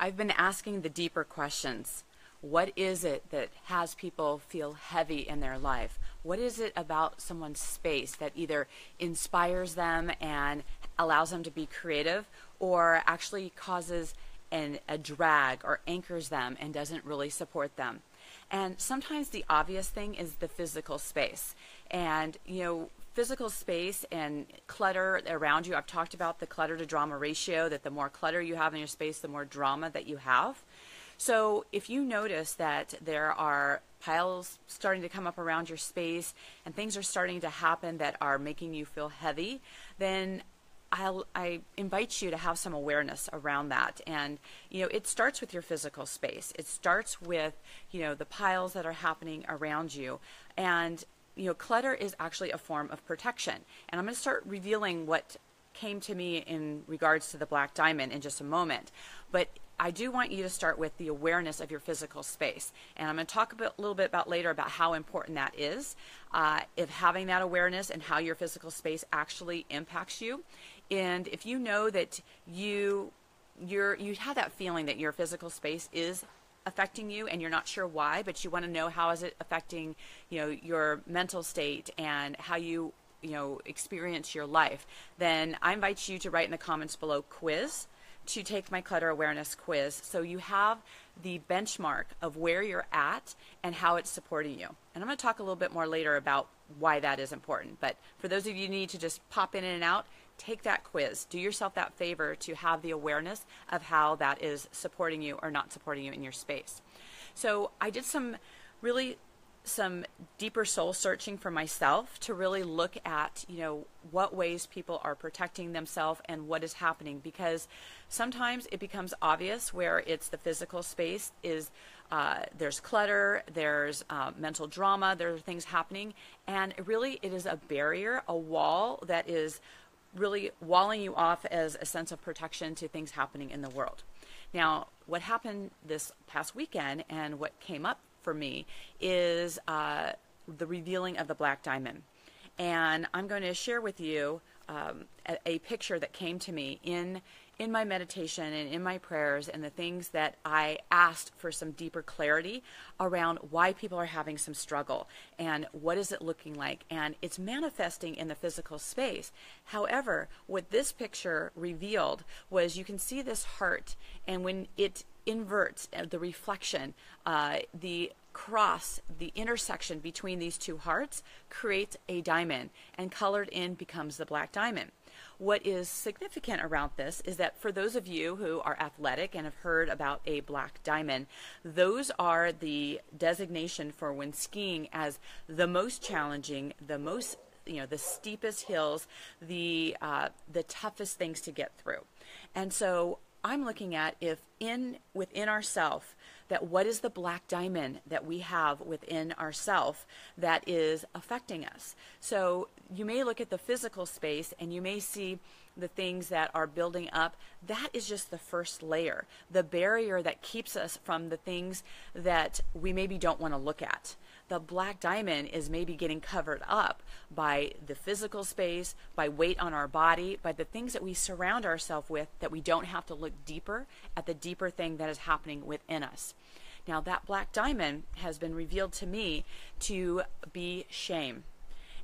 I've been asking the deeper questions. What is it that has people feel heavy in their life? What is it about someone's space that either inspires them and allows them to be creative, or actually causes a drag or anchors them and doesn't really support them? And sometimes the obvious thing is the physical space. And, physical space and clutter around you. I've talked about the clutter to drama ratio, that the more clutter you have in your space, the more drama that you have. So if you notice that there are piles starting to come up around your space and things are starting to happen that are making you feel heavy, then I invite you to have some awareness around that. And, it starts with your physical space. It starts with, the piles that are happening around you. And, clutter is actually a form of protection. And I'm going to start revealing what came to me in regards to the black diamond in just a moment. But I do want you to start with the awareness of your physical space. And I'm going to talk a little bit about later about how important that is, if having that awareness and how your physical space actually impacts you. And if you know that you have that feeling that your physical space is affecting you and you're not sure why, but you want to know how is it affecting, your mental state and how you experience your life, then I invite you to write in the comments below quiz to take my clutter awareness quiz, so you have the benchmark of where you're at and how it's supporting you. And I'm going to talk a little bit more later about why that is important. But for those of you who need to just pop in and out, take that quiz. Do yourself that favor to have the awareness of how that is supporting you or not supporting you in your space. So I did some deeper soul searching for myself to really look at, what ways people are protecting themselves and what is happening, because sometimes it becomes obvious where it's the physical space is there's clutter, there's mental drama, there are things happening, and really it is a barrier, a wall that is really walling you off as a sense of protection to things happening in the world. Now, what happened this past weekend and what came up for me is the revealing of the black diamond. And I'm going to share with you a picture that came to me in my meditation and in my prayers, and the things that I asked for some deeper clarity around why people are having some struggle and what is it looking like. And it's manifesting in the physical space. However, what this picture revealed was you can see this heart, and when it inverts the reflection, the cross, the intersection between these two hearts creates a diamond, and colored in becomes the black diamond. What is significant around this is that for those of you who are athletic and have heard about a black diamond, those are the designation for when skiing as the most challenging, the most, the steepest hills, the toughest things to get through. And so I'm looking at if within ourself, that what is the black diamond that we have within ourself that is affecting us. So you may look at the physical space and you may see the things that are building up. That is just the first layer, the barrier that keeps us from the things that we maybe don't want to look at. The black diamond is maybe getting covered up by the physical space, by weight on our body, by the things that we surround ourselves with, that we don't have to look deeper at the deeper thing that is happening within us. Now, that black diamond has been revealed to me to be shame,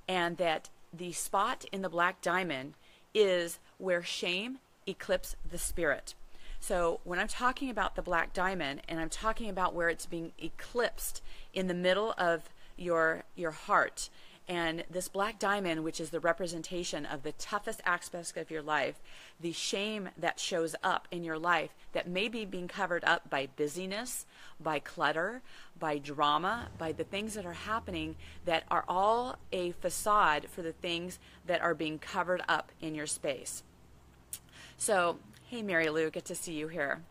and that the spot in the black diamond is where shame eclipses the spirit. So when I'm talking about the black diamond, and I'm talking about where it's being eclipsed in the middle of your heart, and this black diamond, which is the representation of the toughest aspects of your life, the shame that shows up in your life that may be being covered up by busyness, by clutter, by drama, by the things that are happening that are all a facade for the things that are being covered up in your space. So, hey Mary Lou, good to see you here.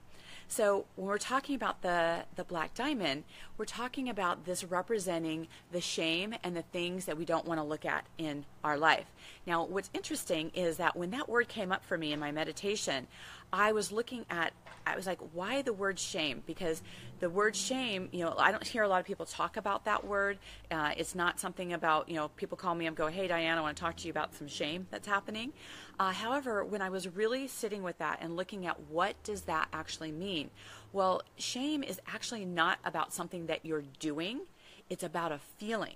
So when we're talking about the black diamond, we're talking about this representing the shame and the things that we don't want to look at in our life. Now, what's interesting is that when that word came up for me in my meditation, I was like, why the word shame? Because the word shame, I don't hear a lot of people talk about that word. It's not something about, people call me and go, hey, Diane, I want to talk to you about some shame that's happening. However, when I was really sitting with that and looking at what does that actually mean? Well, shame is actually not about something that you're doing. It's about a feeling.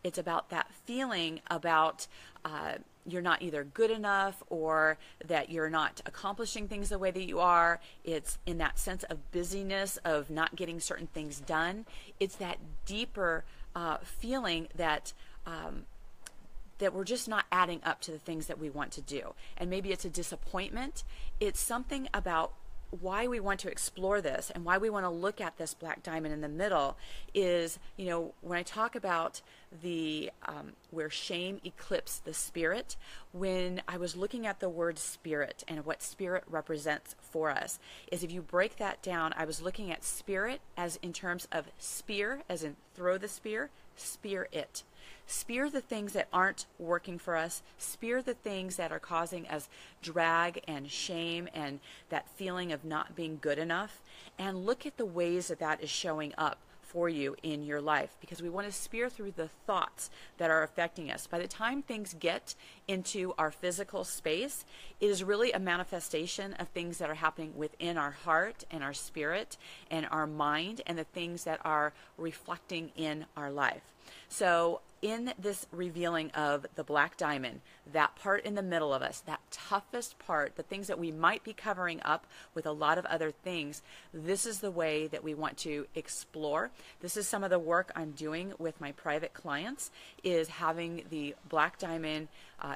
It's about that feeling about you're not either good enough or that you're not accomplishing things the way that you are. It's in that sense of busyness, of not getting certain things done. It's that deeper feeling that that we're just not adding up to the things that we want to do. And maybe it's a disappointment. It's something about why we want to explore this and why we want to look at this black diamond in the middle is, when I talk about the where shame eclipsed the spirit, when I was looking at the word spirit and what spirit represents for us, is if you break that down, I was looking at spirit as in terms of spear, as in throw the spear, spear it. Spear the things that aren't working for us. Spear the things that are causing us drag and shame and that feeling of not being good enough. And look at the ways that that is showing up for you in your life, because we want to spear through the thoughts that are affecting us. By the time things get into our physical space, it is really a manifestation of things that are happening within our heart and our spirit and our mind and the things that are reflecting in our life. So in this revealing of the black diamond, that part in the middle of us, that toughest part, the things that we might be covering up with a lot of other things, this is the way that we want to explore. This is some of the work I'm doing with my private clients, is having the black diamond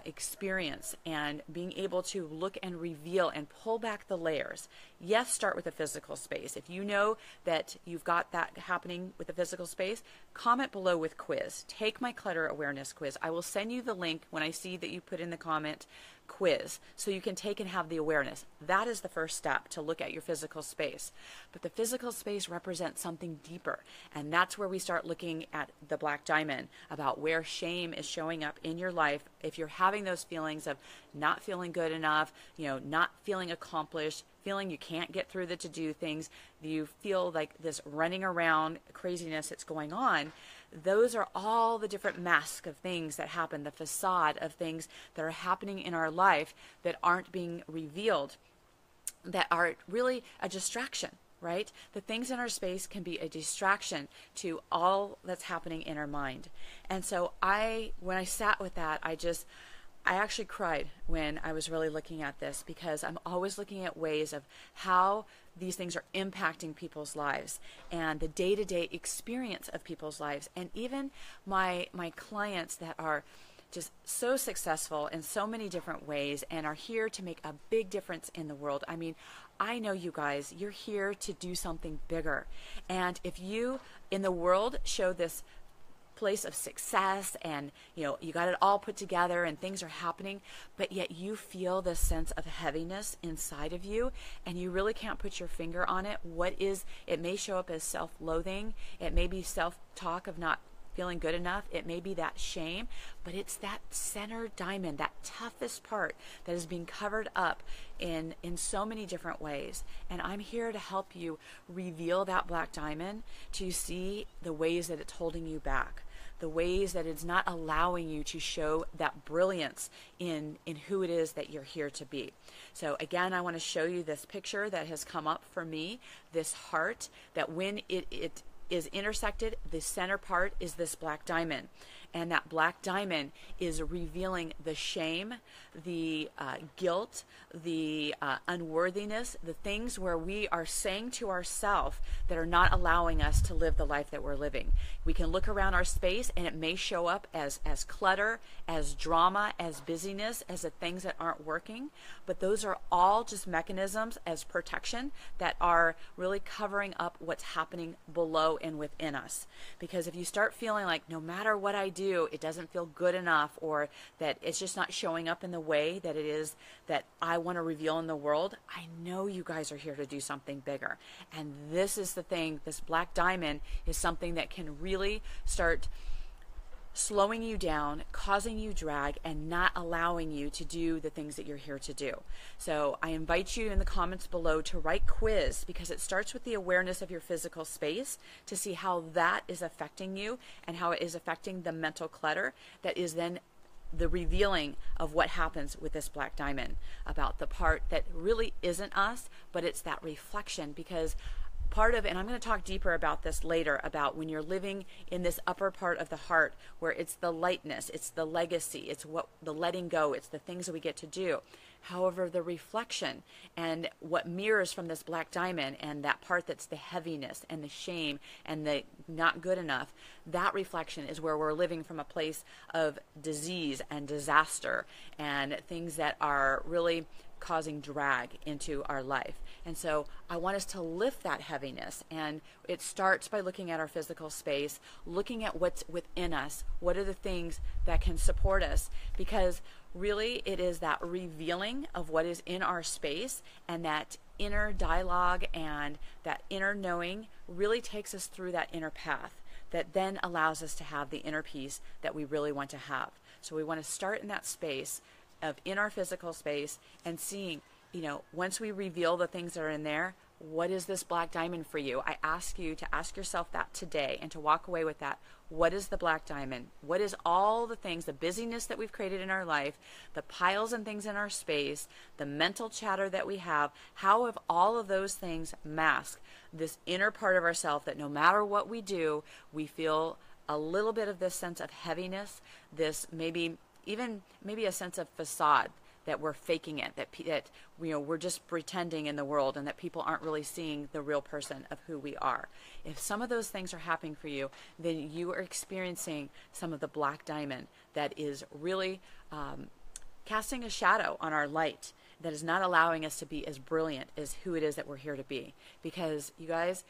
experience and being able to look and reveal and pull back the layers. Yes, start with a physical space. If you know that you've got that happening with the physical space, comment below with quiz. Take my clutter awareness quiz. I will send you the link when I see that you put in the comment quiz, so you can take and have the awareness. That is the first step, to look at your physical space. But the physical space represents something deeper, and that's where we start looking at the black diamond, about where shame is showing up in your life. If you're having those feelings of not feeling good enough, not feeling accomplished, feeling you can't get through the to-do things, you feel like this running around craziness that's going on, those are all the different masks of things that happen, the facade of things that are happening in our life that aren't being revealed, that are really a distraction, right? The things in our space can be a distraction to all that's happening in our mind. And so when I sat with that, I actually cried when I was really looking at this, because I'm always looking at ways of how these things are impacting people's lives and the day-to-day experience of people's lives. And even my clients that are just so successful in so many different ways and are here to make a big difference in the world. I mean, I know you guys, you're here to do something bigger. And if you in the world show this place of success and you got it all put together and things are happening, but yet you feel this sense of heaviness inside of you and you really can't put your finger on it, it may show up as self-loathing, it may be self-talk of not feeling good enough, it may be that shame, but it's that center diamond, that toughest part that is being covered up in so many different ways. And I'm here to help you reveal that black diamond, to see the ways that it's holding you back, the ways that it's not allowing you to show that brilliance in who it is that you're here to be. So again, I want to show you this picture that has come up for me, this heart, that when it is intersected, the center part is this black diamond. And that black diamond is revealing the shame, the guilt, the unworthiness, the things where we are saying to ourselves that are not allowing us to live the life that we're living. We can look around our space and it may show up as clutter, as drama, as busyness, as the things that aren't working. But those are all just mechanisms as protection that are really covering up what's happening below and within us. Because if you start feeling like no matter what I do, it doesn't feel good enough, or that it's just not showing up in the way that it is that I want to reveal in the world, I know you guys are here to do something bigger. And this is the thing, this black diamond is something that can really start slowing you down, causing you drag, and not allowing you to do the things that you're here to do. So I invite you in the comments below to write quiz, because it starts with the awareness of your physical space to see how that is affecting you and how it is affecting the mental clutter that is then the revealing of what happens with this black diamond, about the part that really isn't us, but it's that reflection. Because part of, and I'm going to talk deeper about this later, about when you're living in this upper part of the heart where it's the lightness, it's the legacy, it's what the letting go, it's the things that we get to do. However, the reflection and what mirrors from this black diamond, and that part that's the heaviness and the shame and the not good enough, that reflection is where we're living from a place of disease and disaster and things that are really causing drag into our life. And so I want us to lift that heaviness, and it starts by looking at our physical space, looking at what's within us, what are the things that can support us, because really it is that revealing of what is in our space, and that inner dialogue and that inner knowing really takes us through that inner path that then allows us to have the inner peace that we really want to have. So we want to start in that space of in our physical space and seeing, once we reveal the things that are in there, what is this black diamond for you? I ask you to ask yourself that today and to walk away with that. What is the black diamond? What is all the things, the busyness that we've created in our life, the piles and things in our space, the mental chatter that we have? How have all of those things masked this inner part of ourselves that no matter what we do, we feel a little bit of this sense of heaviness, this maybe a sense of facade, that we're faking it, that we're just pretending in the world, and that people aren't really seeing the real person of who we are. If some of those things are happening for you, then you are experiencing some of the black diamond that is really casting a shadow on our light, that is not allowing us to be as brilliant as who it is that we're here to be. Because you guys,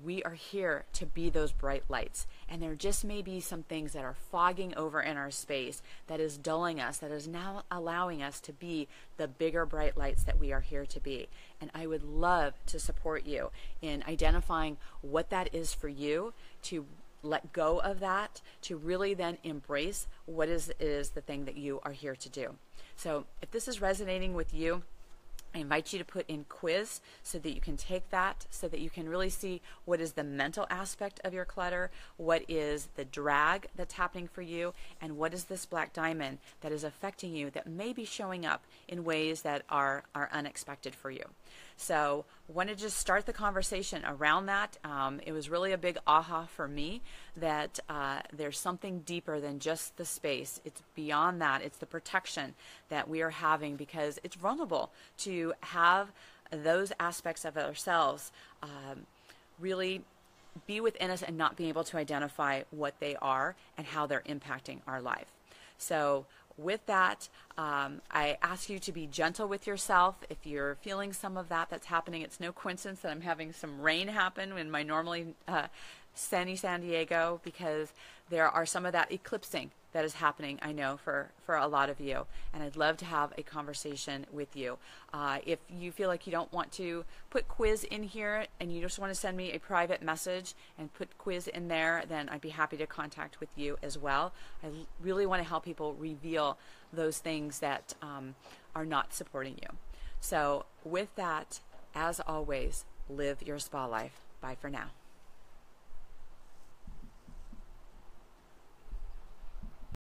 we are here to be those bright lights, and there just may be some things that are fogging over in our space that is dulling us, that is now allowing us to be the bigger bright lights that we are here to be. And I would love to support you in identifying what that is for you, to let go of that, to really then embrace what is the thing that you are here to do. So if this is resonating with you, I invite you to put in quiz so that you can take that, so that you can really see what is the mental aspect of your clutter, what is the drag that's happening for you, and what is this black diamond that is affecting you that may be showing up in ways that are unexpected for you. So I wanted to just start the conversation around that. It was really a big aha for me that there's something deeper than just the space. It's beyond that. It's the protection that we are having, because it's vulnerable to have those aspects of ourselves really be within us and not being able to identify what they are and how they're impacting our life. So with that, I ask you to be gentle with yourself. If you're feeling some of that that's happening, it's no coincidence that I'm having some rain happen in my normally sunny San Diego, because there are some of that eclipsing that is happening, I know, for a lot of you. And I'd love to have a conversation with you. If you feel like you don't want to put quiz in here and you just want to send me a private message and put quiz in there, then I'd be happy to contact with you as well. I really want to help people reveal those things that are not supporting you. So with that, as always, live your spa life. Bye for now.